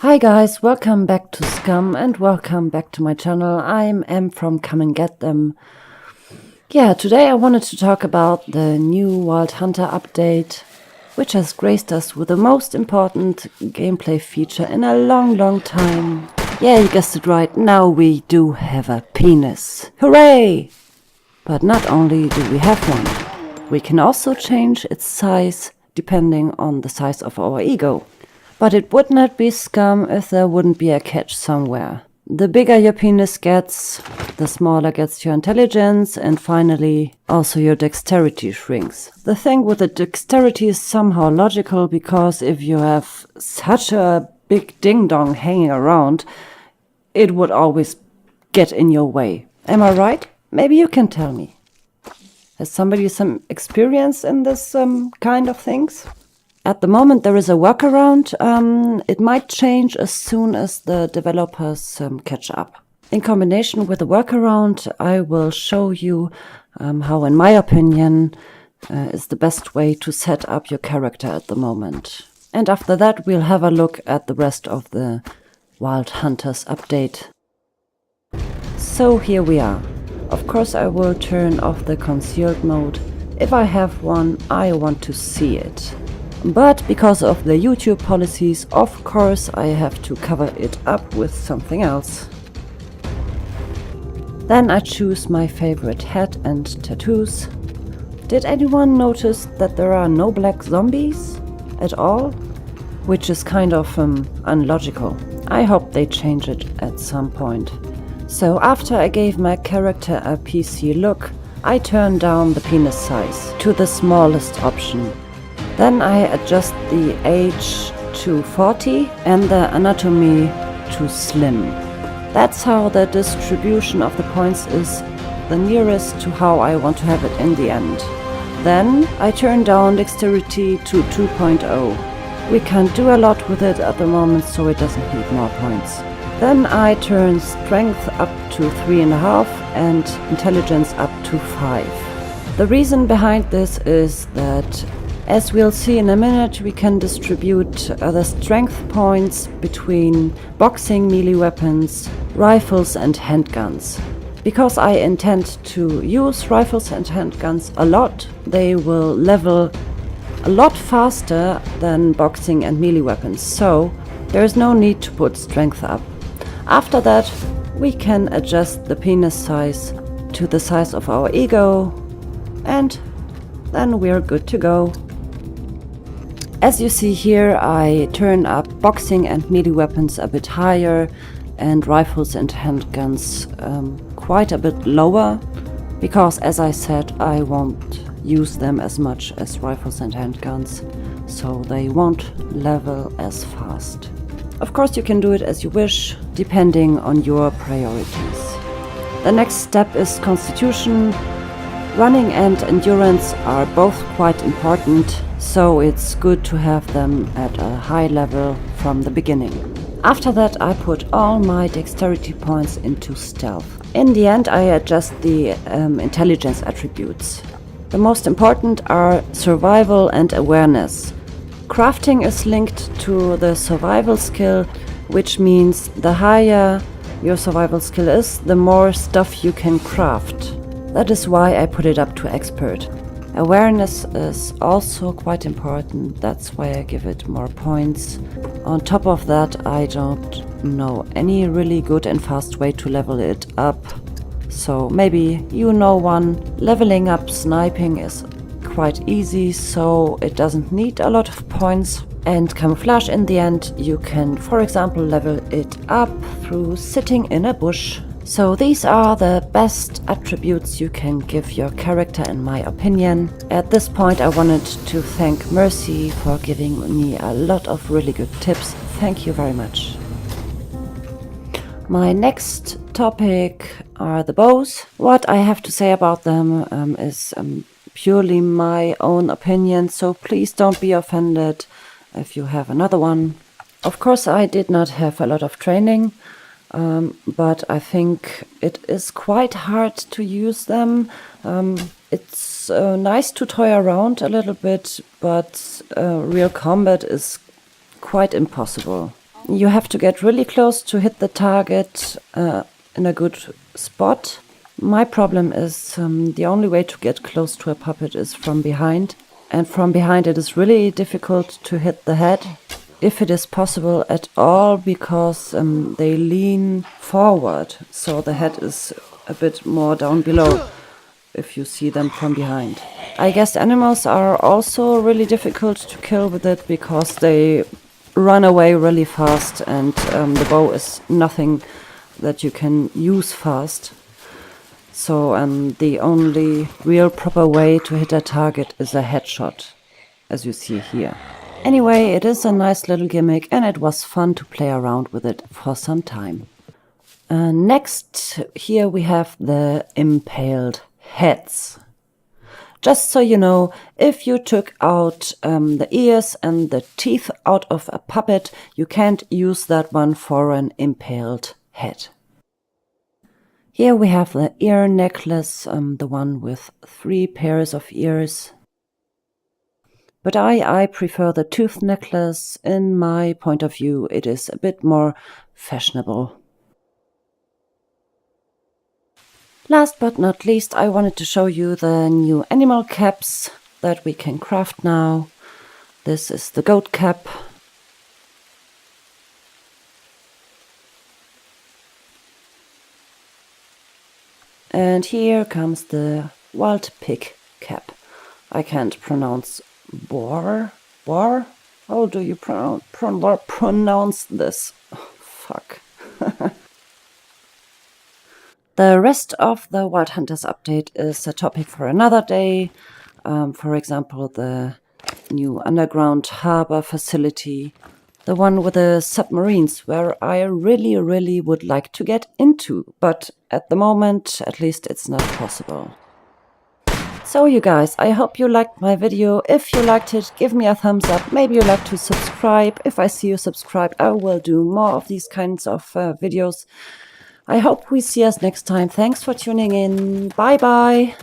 Hi guys, welcome back to Scum and welcome back to my channel. I'm Em from Come and Get Them. Today I wanted to talk about the new Wild Hunter update, which has graced us with the most important gameplay feature in a long time. Yeah, you guessed it right, now we do have a penis. Hooray! But not only do we have one, we can also change its size depending on the size of our ego. But it would not be Scum if there wouldn't be a catch somewhere. The bigger your penis gets, the smaller gets your intelligence, and finally, also your dexterity shrinks. The thing with the dexterity is somehow logical, because if you have such a big ding-dong hanging around, it would always get in your way. Am I right? Maybe you can tell me. Has somebody some experience in this kind of things? At the moment there is a workaround. It might change as soon as the developers catch up. In combination with the workaround, I will show you how, in my opinion, is the best way to set up your character at the moment. And after that we'll have a look at the rest of the Wild Hunters update. So here we are. Of course I will turn off the concealed mode. If I have one, I want to see it. But because of the YouTube policies, of course, I have to cover it up with something else. Then I choose my favorite hat and tattoos. Did anyone notice that there are no black zombies at all? Which is kind of unlogical. I hope they change it at some point. So after I gave my character a PC look, I turned down the penis size to the smallest option. Then I adjust the age to 40 and the anatomy to slim. That's how the distribution of the points is the nearest to how I want to have it in the end. Then I turn down dexterity to 2.0. We can't do a lot with it at the moment, so it doesn't need more points. Then I turn strength up to 3.5 and intelligence up to 5. The reason behind this is that, as we'll see in a minute, we can distribute the strength points between boxing, melee weapons, rifles and handguns. Because I intend to use rifles and handguns a lot, they will level a lot faster than boxing and melee weapons, so there is no need to put strength up. After that, we can adjust the penis size to the size of our ego, and then we're good to go. As you see here, I turn up boxing and melee weapons a bit higher and rifles and handguns quite a bit lower, because, as I said, I won't use them as much as rifles and handguns, so they won't level as fast. Of course, you can do it as you wish, depending on your priorities. The next step is Constitution. Running and endurance are both quite important, so it's good to have them at a high level from the beginning. After that, I put all my dexterity points into stealth. In the end, I adjust the intelligence attributes. The most important are survival and awareness. Crafting is linked to the survival skill, which means the higher your survival skill is, the more stuff you can craft. That is why I put it up to expert. Awareness is also quite important, that's why I give it more points. On top of that, I don't know any really good and fast way to level it up. So maybe you know one. Leveling up sniping is quite easy, so it doesn't need a lot of points. And camouflage, in the end, you can, for example, level it up through sitting in a bush. So these are the best attributes you can give your character, in my opinion. At this point I wanted to thank Mercy for giving me a lot of really good tips. Thank you very much. My next topic are the bows. What I have to say about them is purely my own opinion, so please don't be offended if you have another one. Of course, I did not have a lot of training. But I think it is quite hard to use them. It's nice to toy around a little bit, but real combat is quite impossible. You have to get really close to hit the target in a good spot. My problem is the only way to get close to a puppet is from behind. And from behind it is really difficult to hit the head, if it is possible at all, because they lean forward. So the head is a bit more down below if you see them from behind. I guess animals are also really difficult to kill with it because they run away really fast, and the bow is nothing that you can use fast. So the only real proper way to hit a target is a headshot, as you see here. Anyway, it is a nice little gimmick, and it was fun to play around with it for some time. Next, here we have the impaled heads. Just so you know, if you took out the ears and the teeth out of a puppet, you can't use that one for an impaled head. Here we have the ear necklace, the one with 3 pairs of ears. But I prefer the tooth necklace. In my point of view, it is a bit more fashionable. Last but not least, I wanted to show you the new animal caps that we can craft now. This is the goat cap. And here comes the wild pig cap. I can't pronounce boar. Boar? How do you pronounce this? Oh, fuck. The rest of the Wild Hunters update is a topic for another day. For example, the new underground harbor facility, the one with the submarines, where I really would like to get into, but at the moment, at least, it's not possible. So you guys, I hope you liked my video. If you liked it, give me a thumbs up. Maybe you'd like to subscribe. If I see you subscribed, I will do more of these kinds of videos. I hope we see us next time. Thanks for tuning in. Bye bye.